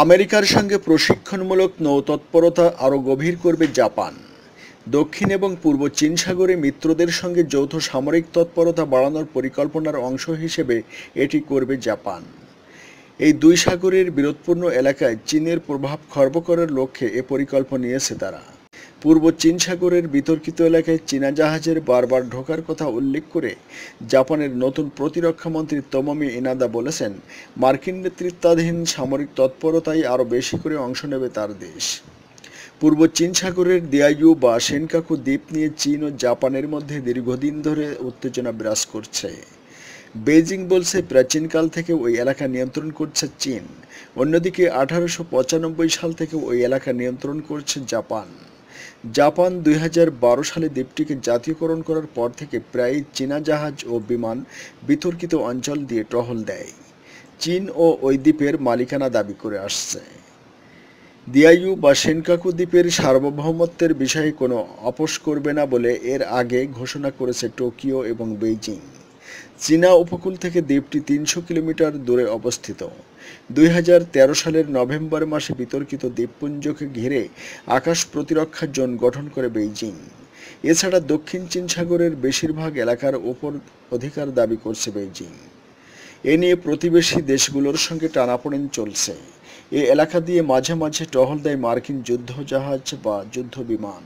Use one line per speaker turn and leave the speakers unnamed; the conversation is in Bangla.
আমেরিকার সঙ্গে প্রশিক্ষণমূলক নৌতৎপরতা আরও গভীর করবে জাপান। দক্ষিণ এবং পূর্ব চীন সাগরে মিত্রদের সঙ্গে যৌথ সামরিক তৎপরতা বাড়ানোর পরিকল্পনার অংশ হিসেবে এটি করবে জাপান। এই দুই সাগরের বিরোধপূর্ণ এলাকায় চীনের প্রভাব খর্ব করার লক্ষ্যে এ পরিকল্পনা নিয়েছে তারা। পূর্ব চীন সাগরের বিতর্কিত এলাকায় চীনা জাহাজের বারবার ঢোকার কথা উল্লেখ করে জাপানের নতুন প্রতিরক্ষামন্ত্রী তোমোমি ইনাদা বলেছেন, মার্কিন নেতৃত্বাধীন সামরিক তৎপরতায় আরও বেশি করে অংশ নেবে তার দেশ। পূর্ব চীন সাগরের দিয়াইউ বা সেনকাকু দ্বীপ নিয়ে চীন ও জাপানের মধ্যে দীর্ঘদিন ধরে উত্তেজনা বিরাজ করছে। বেইজিং বলছে প্রাচীনকাল থেকে ওই এলাকা নিয়ন্ত্রণ করছে চীন। অন্যদিকে 1895 সাল থেকে ওই এলাকা নিয়ন্ত্রণ করছে জাপান। জাপান 2012 সালে দ্বীপটিকে জাতীয়করণ করার পর থেকে প্রায়ই চীনা জাহাজ ও বিমান বিতর্কিত অঞ্চল দিয়ে টহল দেয়। চীন ও ওই দ্বীপের মালিকানা দাবি করে আসছে। দিয়াইউ বা সেনকাকু দ্বীপের সার্বভৌমত্বের বিষয়ে কোনো আপোস করবে না বলে এর আগে ঘোষণা করেছে টোকিও এবং বেইজিং। চীনা উপকূল থেকে দ্বীপটি 300 কিলোমিটার দূরে অবস্থিত। 2013 সালের নভেম্বর মাসে বিতর্কিত দ্বীপপুঞ্জকে ঘিরে আকাশ প্রতিরক্ষা জোন গঠন করে বেইজিং। এছাড়া দক্ষিণ চীন সাগরের বেশিরভাগ এলাকার উপর অধিকার দাবি করছে বেইজিং। এ নিয়ে প্রতিবেশী দেশগুলোর সঙ্গে টানাপোড়েন চলছে। এ এলাকা দিয়ে মাঝে মাঝে টহল দেয় মার্কিন যুদ্ধজাহাজ বা যুদ্ধবিমান।